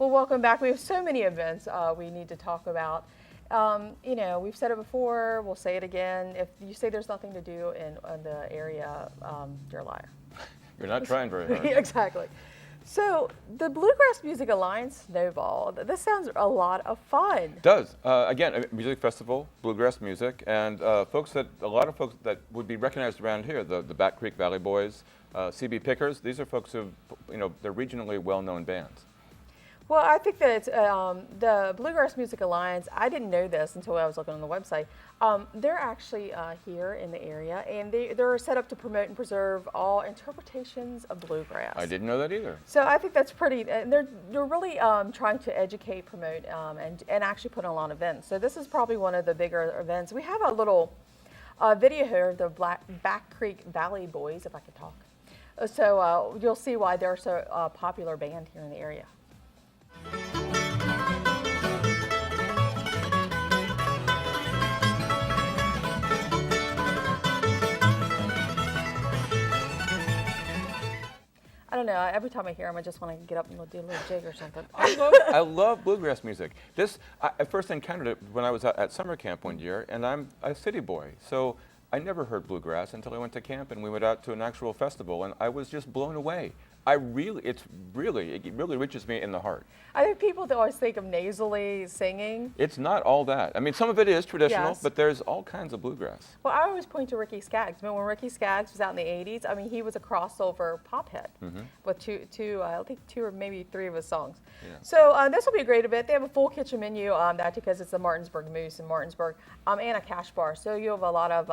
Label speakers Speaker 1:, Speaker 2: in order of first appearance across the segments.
Speaker 1: Well, welcome back. We have so many events we need to talk about. We've said it before. We'll say it again. If you say there's nothing to do in the area, you're a liar.
Speaker 2: You're not trying very hard.
Speaker 1: Exactly. So the Bluegrass Music Alliance Snowball. This sounds a lot of fun.
Speaker 2: It does. Again, a music festival, bluegrass music, and a lot of folks that would be recognized around here, the Back Creek Valley Boys, CB Pickers. These are folks who, they're regionally well-known bands.
Speaker 1: Well, I think that the Bluegrass Music Alliance, I didn't know this until I was looking on the website. They're actually here in the area, and they're set up to promote and preserve all interpretations of bluegrass.
Speaker 2: I didn't know that either.
Speaker 1: So I think that's pretty, they're really trying to educate, promote, and actually put on a lot of events. So this is probably one of the bigger events. We have a little video here of the Back Creek Valley Boys, if I could talk. So you'll see why they're so popular band here in the area. I don't know. Every time I hear them, I just want to get up and do a little jig or something.
Speaker 2: I love bluegrass music. I first encountered it when I was at summer camp one year, and I'm a city boy, so I never heard bluegrass until I went to camp and we went out to an actual festival, and I was just blown away. It really reaches me in the heart.
Speaker 1: I think people always think of nasally singing.
Speaker 2: It's not all that. I mean, some of it is traditional,
Speaker 1: Yes.
Speaker 2: but there's all kinds of bluegrass.
Speaker 1: Well, I always point to Ricky Skaggs. I mean, when Ricky Skaggs was out in the 80s, I mean, he was a crossover pophead with I think two or maybe three of his songs.
Speaker 2: Yeah.
Speaker 1: So this will be a great event. They have a full kitchen menu, that's because it's the Martinsburg Moose in Martinsburg, and a cash bar. So you have a lot of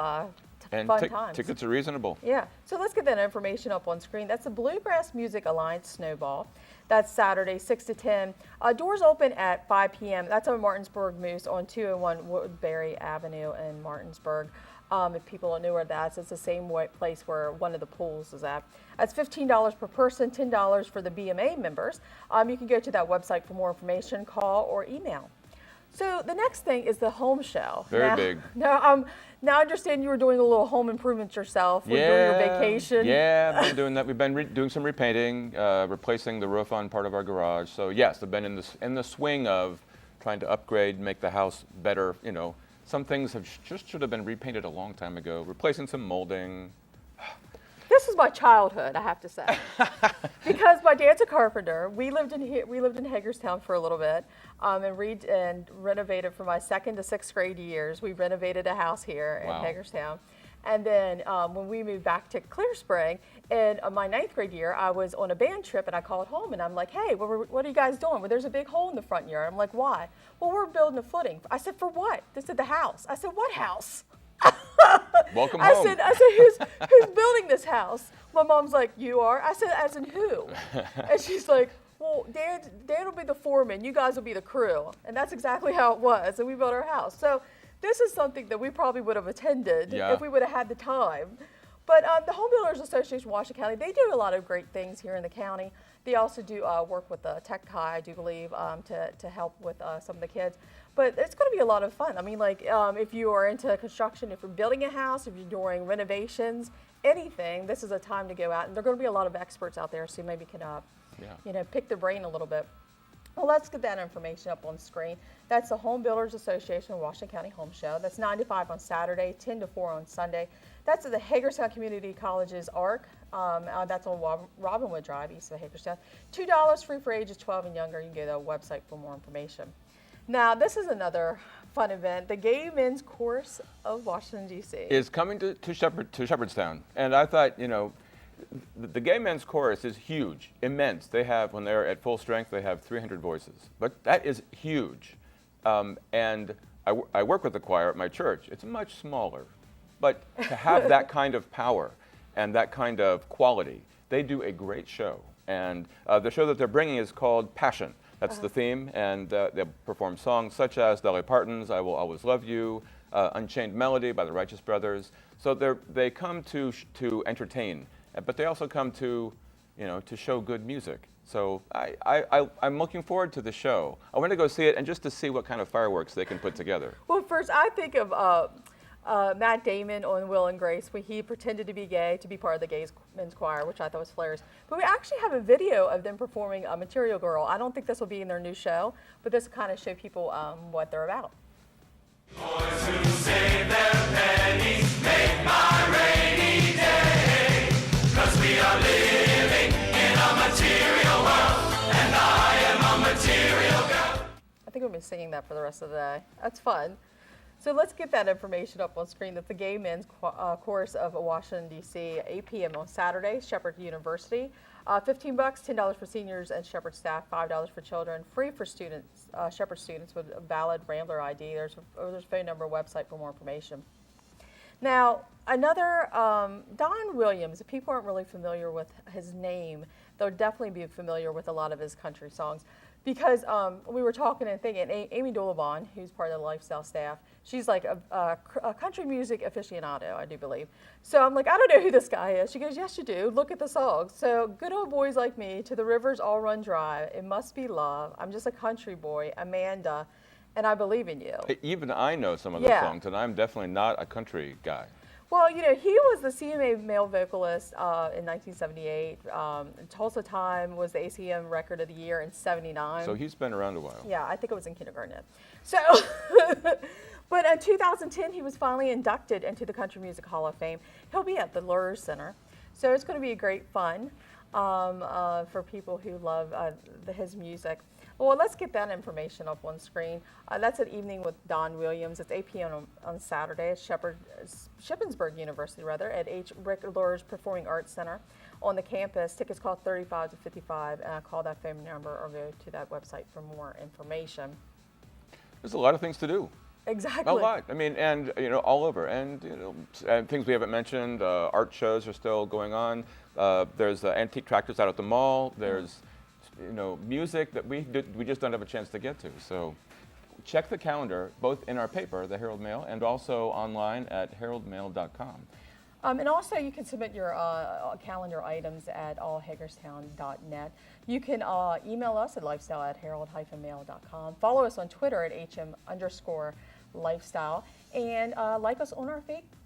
Speaker 2: And
Speaker 1: fun times.
Speaker 2: tickets are reasonable.
Speaker 1: Yeah, so let's get that information up on screen. That's the Bluegrass Music Alliance Snowball. That's Saturday, 6 to 10. Doors open at 5 p.m. That's on Martinsburg Moose on 201 Woodbury Avenue in Martinsburg. If people don't know where that's, it's the same place where one of the pools is at. That's $15 per person, $10 for the BMA members. You can go to that website for more information, call, or email. So the next thing is the home show.
Speaker 2: Very big.
Speaker 1: Now I understand you were doing a little home improvement yourself during your vacation.
Speaker 2: Yeah, I've been doing that. We've been doing some repainting, replacing the roof on part of our garage. So yes, I've been in the swing of trying to upgrade, make the house better. Some things should have been repainted a long time ago. Replacing some molding.
Speaker 1: This is my childhood, I have to say, because my dad's a carpenter. We lived in Hagerstown for a little bit, and renovated for my 2nd to 6th grade years. We renovated a house here in Hagerstown, and then when we moved back to Clear Spring in my 9th grade year, I was on a band trip and I called home and I'm like, "Hey, what are you guys doing?" Well, there's a big hole in the front yard. I'm like, "Why?" "Well, we're building a footing." I said, "For what?" They said, "The house." I said, "What house?"
Speaker 2: Welcome home.
Speaker 1: I said, who's building this house? My mom's like, "You are?" I said, "As in who?" And she's like, "Well, Dad will be the foreman. You guys will be the crew." And that's exactly how it was. And we built our house. So this is something that we probably would have attended if we would have had the time. But the Home Builders Association of Washington County, they do a lot of great things here in the county. They also do work with the Tech High, I do believe, to help with some of the kids. But it's going to be a lot of fun. I mean, if you are into construction, if you're building a house, if you're doing renovations, anything, this is a time to go out. And there are going to be a lot of experts out there, so you maybe can, pick their brain a little bit. Well, let's get that information up on screen. That's the Home Builders Association of Washington County Home Show. That's 9 to 5 on Saturday, 10 to 4 on Sunday. That's at the Hagerstown Community College's ARC. That's on Robinwood Drive, east of Hagerstown. $2 free for ages 12 and younger. You can go to the website for more information. Now, this is another fun event. The Gay Men's Chorus of Washington, D.C.
Speaker 2: is coming to Shepherdstown. And I thought, the Gay Men's Chorus is huge, immense. They have, when they're at full strength, they have 300 voices. But that is huge. And I work with the choir at my church. It's much smaller. But to have that kind of power and that kind of quality, they do a great show. And the show that they're bringing is called Passion. That's the theme, and they'll perform songs such as Dolly Parton's "I Will Always Love You," "Unchained Melody" by the Righteous Brothers. So they come to entertain, but they also come to show good music. So I'm looking forward to the show. I want to go see it, and just to see what kind of fireworks they can put together.
Speaker 1: Well, first, I think of Matt Damon on Will and Grace, where he pretended to be gay to be part of the gay men's choir, which I thought was hilarious. But we actually have a video of them performing Material Girl. I don't think this will be in their new show, but this will kind of show people what they're about.
Speaker 3: Boys who save their pennies make my rainy day. 'Cause we are living in a material world, and I am a material girl.
Speaker 1: I think we'll be singing that for the rest of the day. That's fun. So let's get that information up on screen. That's the Gay Men's Chorus of Washington, D.C., 8 p.m. on Saturday, Shepherd University. $15, $10 for seniors and Shepherd staff, $5 for children, free for students, Shepherd students with a valid Rambler ID. There's a phone number, website for more information. Now, another, Don Williams, if people aren't really familiar with his name, they'll definitely be familiar with a lot of his country songs. Because we were talking and thinking, Amy Dolabon, who's part of the lifestyle staff, she's like a country music aficionado, I do believe. So I'm like, I don't know who this guy is. She goes, yes, you do. Look at the songs. So good old boys like me, to the rivers all run dry. It must be love. I'm just a country boy, Amanda, and I believe in you.
Speaker 2: Hey, even I know some of the songs, and I'm definitely not a country guy.
Speaker 1: Well, you know, he was the CMA male vocalist in 1978. Tulsa Time was the ACM Record of the Year in '79.
Speaker 2: So he's been around a while.
Speaker 1: Yeah, I think it was in kindergarten. So, but in 2010, he was finally inducted into the Country Music Hall of Fame. He'll be at the Lurie Center. So it's going to be a great fun for people who love his music. Well, let's get that information up on screen. That's an evening with Don Williams. It's 8 p.m. on Saturday at Shippensburg University, at H. Rick Lure's Performing Arts Center on the campus. Tickets cost $35 to $55, and call that phone number or go to that website for more information.
Speaker 2: There's a lot of things to do.
Speaker 1: Exactly.
Speaker 2: A lot. I mean, and all over, and and things we haven't mentioned. Art shows are still going on. There's antique tractors out at the mall. There's music that we just don't have a chance to get to. So check the calendar, both in our paper, the Herald-Mail, and also online at heraldmail.com.
Speaker 1: And also you can submit your calendar items at allhagerstown.net. You can email us at lifestyle@herald-mail.com. Follow us on Twitter at @HM_lifestyle. And like us on our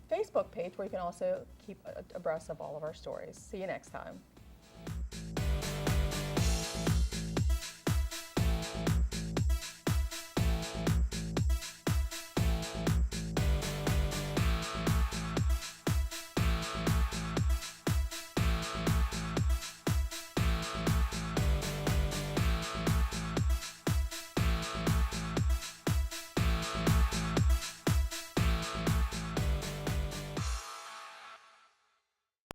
Speaker 1: Facebook page, where you can also keep abreast of all of our stories. See you next time.